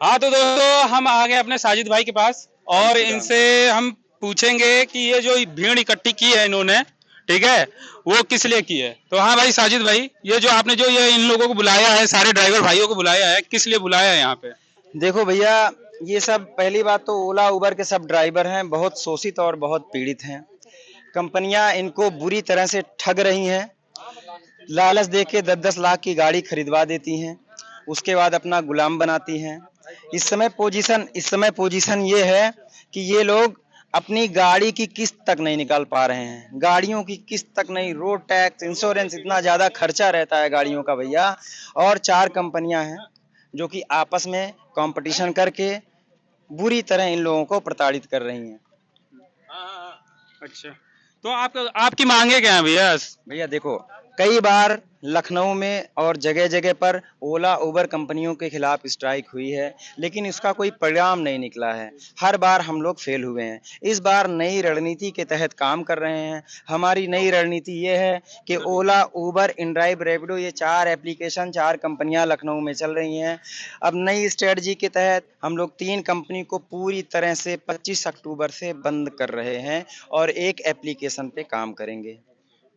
हाँ तो दोस्तों हम आ गए अपने साजिद भाई के पास और इनसे हम पूछेंगे कि ये जो भीड़ इकट्ठी की है इन्होंने, ठीक है, वो किस लिए की है। तो हाँ भाई साजिद भाई, ये जो आपने जो ये इन लोगों को बुलाया है, सारे ड्राइवर भाइयों को बुलाया है, किस लिए बुलाया है यहाँ पे। देखो भैया, ये सब पहली बात तो ओला उबर के सब ड्राइवर हैं, बहुत शोषित और बहुत पीड़ित हैं। कंपनियां इनको बुरी तरह से ठग रही हैं। लालच दे के 10-10 लाख की गाड़ी खरीदवा देती हैं, उसके बाद अपना गुलाम बनाती हैं। इस समय पोजीशन ये है कि ये लोग अपनी गाड़ी की किस्त तक नहीं निकाल पा रहे हैं। गाड़ियों की किस्त तक नहीं, रोड टैक्स, इंश्योरेंस, इतना ज़्यादा खर्चा रहता है गाड़ियों का भैया। और 4 कंपनियां हैं जो कि आपस में कंपटीशन करके बुरी तरह इन लोगों को प्रताड़ित कर रही हैं। अच्छा, तो आपकी मांगे क्या है भैया। भैया देखो, कई बार लखनऊ में और जगह जगह पर ओला उबर कंपनियों के खिलाफ स्ट्राइक हुई है, लेकिन इसका कोई परिणाम नहीं निकला है। हर बार हम लोग फेल हुए हैं। इस बार नई रणनीति के तहत काम कर रहे हैं। हमारी नई रणनीति ये है कि ओला उबर इनड्राइव रैपिडो, ये 4 एप्लीकेशन, 4 कंपनियां लखनऊ में चल रही हैं। अब नई स्ट्रेटजी के तहत हम लोग 3 कंपनी को पूरी तरह से 25 अक्टूबर से बंद कर रहे हैं और एक एप्लीकेशन पे काम करेंगे।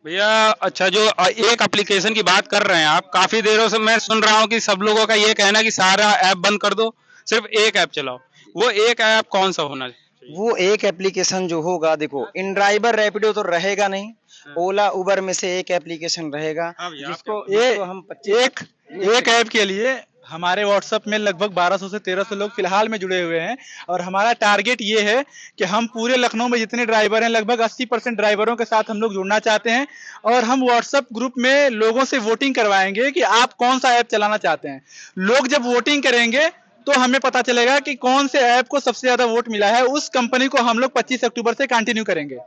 भैया अच्छा, जो एक एप्लीकेशन की बात कर रहे हैं आप, काफी देरों से मैं सुन रहा हूँ कि सब लोगों का ये कहना है कि सारा ऐप बंद कर दो, सिर्फ एक ऐप चलाओ। वो एक ऐप कौन सा होना चाहिए। वो एक एप्लीकेशन जो होगा, देखो, इन ड्राइवर रैपिडो तो रहेगा नहीं, ओला उबर में से एक एप्लीकेशन रहेगा जिसको हम एक ऐप के लिए हमारे व्हाट्सएप में लगभग 1200 से 1300 लोग फिलहाल में जुड़े हुए हैं। और हमारा टारगेट ये है कि हम पूरे लखनऊ में जितने ड्राइवर हैं, लगभग 80% ड्राइवरों के साथ हम लोग जुड़ना चाहते हैं। और हम व्हाट्सएप ग्रुप में लोगों से वोटिंग करवाएंगे कि आप कौन सा ऐप चलाना चाहते हैं। लोग जब वोटिंग करेंगे तो हमें पता चलेगा कि कौन से ऐप को सबसे ज्यादा वोट मिला है, उस कंपनी को हम लोग 25 अक्टूबर से कंटिन्यू करेंगे।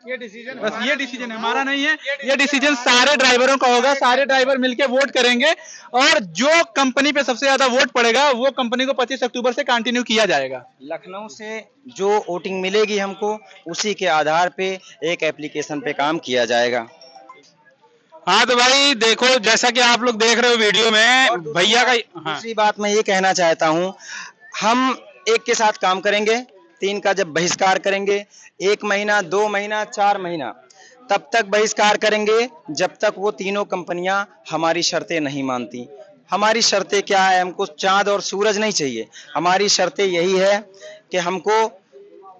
ये डिसीजन हमारा नहीं है, ये डिसीजन सारे ड्राइवरों का होगा। सारे ड्राइवर मिलकर वोट करेंगे और जो कंपनी पे सबसे ज्यादा वोट पड़ेगा वो कंपनी को 25 अक्टूबर से कंटिन्यू किया जाएगा। लखनऊ से जो वोटिंग मिलेगी हमको, उसी के आधार पे एक एप्लीकेशन पे काम किया जाएगा। हाँ तो भाई देखो, जैसा कि आप लोग देख रहे हो वीडियो में भैया का। हाँ। दूसरी बात मैं ये कहना चाहता हूँ, हम एक के साथ काम करेंगे, 3 का जब बहिष्कार करेंगे, 1 महीना, 2 महीना, 4 महीना, तब तक बहिष्कार करेंगे जब तक वो तीनों कंपनियां हमारी शर्तें नहीं मानती। हमारी शर्तें क्या है? हमको चांद और सूरज नहीं चाहिए। हमारी शर्तें यही है कि हमको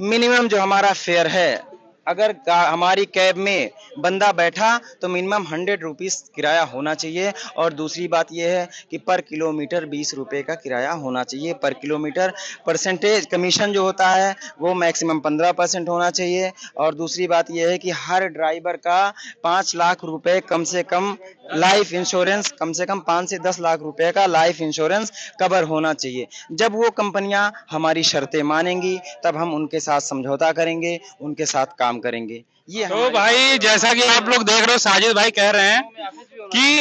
मिनिमम जो हमारा फेयर है, अगर हमारी कैब में बंदा बैठा तो मिनिमम 100 रुपीज़ किराया होना चाहिए। और दूसरी बात यह है कि पर किलोमीटर 20 रुपये का किराया होना चाहिए पर किलोमीटर। परसेंटेज कमीशन जो होता है वो मैक्सिमम 15% होना चाहिए। और दूसरी बात यह है कि हर ड्राइवर का 5 लाख रुपए कम से कम लाइफ इंश्योरेंस, कम से कम 5 से 10 लाख रुपए का लाइफ इंश्योरेंस कवर होना चाहिए। जब वो कंपनियां हमारी शर्तें मानेंगी तब हम उनके साथ समझौता करेंगे, उनके साथ काम करेंगे। ये तो भाई जैसा कि आप लोग देख रहे हो, साजिद भाई कह रहे हैं कि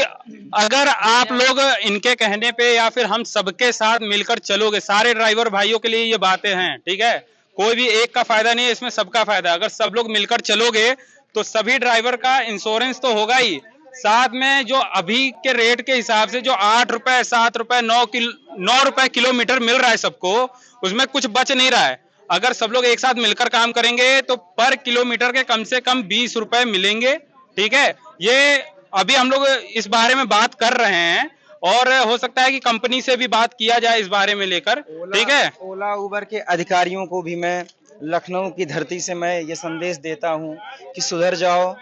अगर आप लोग इनके कहने पे या फिर हम सबके साथ मिलकर चलोगे, सारे ड्राइवर भाइयों के लिए ये बातें हैं, ठीक है, कोई भी एक का फायदा नहीं है, इसमें सबका फायदा है। अगर सब लोग मिलकर चलोगे तो सभी ड्राइवर का इंश्योरेंस तो होगा ही, साथ में जो अभी के रेट के हिसाब से जो 8 रुपए, 7 रुपए, 9 रुपए किलोमीटर मिल रहा है सबको, उसमें कुछ बच नहीं रहा है। अगर सब लोग एक साथ मिलकर काम करेंगे तो पर किलोमीटर के कम से कम 20 रुपए मिलेंगे, ठीक है। ये अभी हम लोग इस बारे में बात कर रहे हैं और हो सकता है कि कंपनी से भी बात किया जाए इस बारे में लेकर, ठीक है। ओला उबर के अधिकारियों को भी मैं लखनऊ की धरती से मैं ये संदेश देता हूँ कि सुधर जाओ,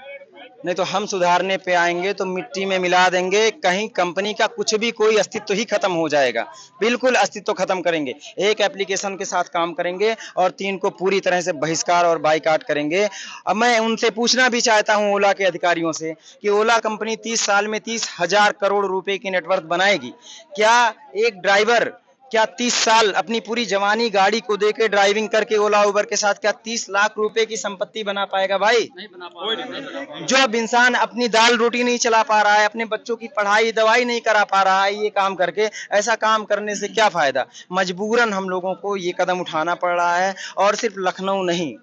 नहीं तो हम सुधारने पे आएंगे तो मिट्टी में मिला देंगे। कहीं कंपनी का कुछ भी कोई अस्तित्व ही खत्म हो जाएगा, बिल्कुल अस्तित्व खत्म करेंगे। एक एप्लीकेशन के साथ काम करेंगे और 3 को पूरी तरह से बहिष्कार और बाइकाट करेंगे। अब मैं उनसे पूछना भी चाहता हूं, ओला के अधिकारियों से, कि ओला कंपनी 30 साल में 30,000 करोड़ रुपए की नेटवर्थ बनाएगी। क्या एक ड्राइवर 30 साल अपनी पूरी जवानी गाड़ी को देके ड्राइविंग करके ओला उबर के साथ क्या 30 लाख रुपए की संपत्ति बना पाएगा? भाई नहीं बना पाएगा। जो अब इंसान अपनी दाल रोटी नहीं चला पा रहा है, अपने बच्चों की पढ़ाई दवाई नहीं करा पा रहा है, ये काम करके, ऐसा काम करने से क्या फायदा? मजबूरन हम लोगों को ये कदम उठाना पड़ रहा है। और सिर्फ लखनऊ नहीं,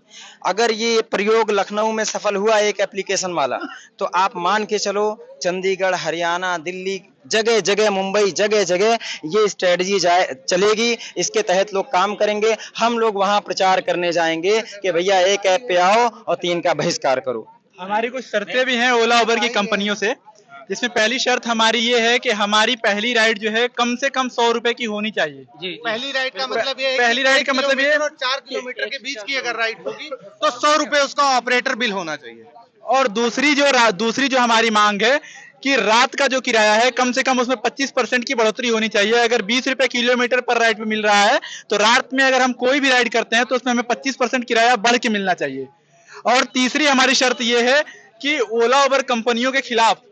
अगर ये प्रयोग लखनऊ में सफल हुआ एक एप्लीकेशन वाला, तो आप मान के चलो चंडीगढ़, हरियाणा, दिल्ली, जगह जगह, मुंबई, जगह जगह ये स्ट्रेटजी चलेगी। इसके तहत लोग काम करेंगे। हम लोग वहां प्रचार करने जाएंगे कि भैया एक ऐप पे आओ और 3 का बहिष्कार करो। हमारी कुछ शर्तें भी हैं ओला उबर की कंपनियों से, जिसमें पहली शर्त हमारी ये है कि हमारी पहली राइड जो है कम से कम 100 रुपए की होनी चाहिए। जी पहली राइड का मतलब ये है पहली राइड का मतलब ये 4 किलोमीटर के बीच की अगर राइड होगी तो 100 रुपए उसका ऑपरेटर बिल होना चाहिए। और दूसरी जो हमारी मांग है कि रात का जो किराया है कम से कम उसमें 25% की बढ़ोतरी होनी चाहिए। अगर 20 रुपए किलोमीटर पर राइड पे मिल रहा है तो रात में अगर हम कोई भी राइड करते हैं तो उसमें हमें 25% किराया बढ़ के मिलना चाहिए। और तीसरी हमारी शर्त यह है कि ओला उबर कंपनियों के खिलाफ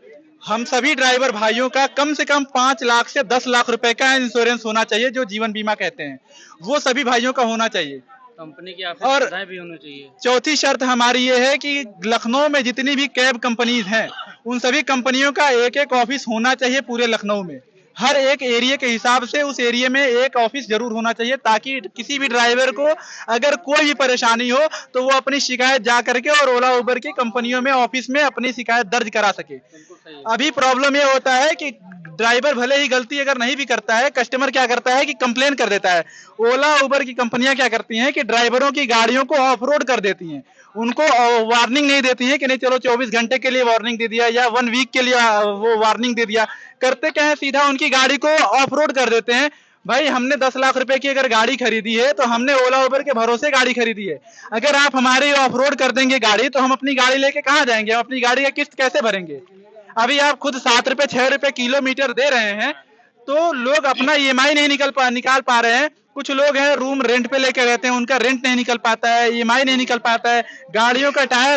हम सभी ड्राइवर भाइयों का कम से कम 5 लाख से 10 लाख रुपए का इंश्योरेंस होना चाहिए, जो जीवन बीमा कहते हैं, वो सभी भाइयों का होना चाहिए। कंपनी की और भी होनी चाहिए। चौथी शर्त हमारी ये है कि लखनऊ में जितनी भी कैब कंपनीज हैं उन सभी कंपनियों का एक एक ऑफिस होना चाहिए पूरे लखनऊ में। हर एक एरिया के हिसाब से उस एरिया में एक ऑफिस जरूर होना चाहिए, ताकि किसी भी ड्राइवर को अगर कोई भी परेशानी हो तो वो अपनी शिकायत जा करके और ओला उबर की कंपनियों में ऑफिस में अपनी शिकायत दर्ज करा सके। अभी प्रॉब्लम ये होता है कि ड्राइवर भले ही गलती अगर नहीं भी करता है, कस्टमर क्या करता है कि कंप्लेन कर देता है। ओला उबर की कंपनियां क्या करती हैं कि ड्राइवरों की गाड़ियों को ऑफ रोड कर देती हैं, उनको वार्निंग नहीं देती है कि नहीं चलो 24 घंटे के लिए वार्निंग दे दिया या 1 वीक के लिए वो वार्निंग दे दिया। करते क्या है, सीधा उनकी गाड़ी को ऑफ रोड कर देते हैं। भाई हमने 10 लाख रुपए की अगर गाड़ी खरीदी है तो हमने ओला उबर के भरोसे गाड़ी खरीदी है। अगर आप हमारे ऑफ रोड कर देंगे गाड़ी तो हम अपनी गाड़ी लेके कहाँ जाएंगे, हम अपनी गाड़ी का किस्त कैसे भरेंगे। अभी आप खुद 7 रुपए 6 रुपए किलोमीटर दे रहे हैं तो लोग अपना EMI नहीं निकाल पा रहे हैं। कुछ लोग हैं रूम रेंट पे लेके रहते हैं, उनका रेंट नहीं निकल पाता है, EMI नहीं निकल पाता है, गाड़ियों का टायर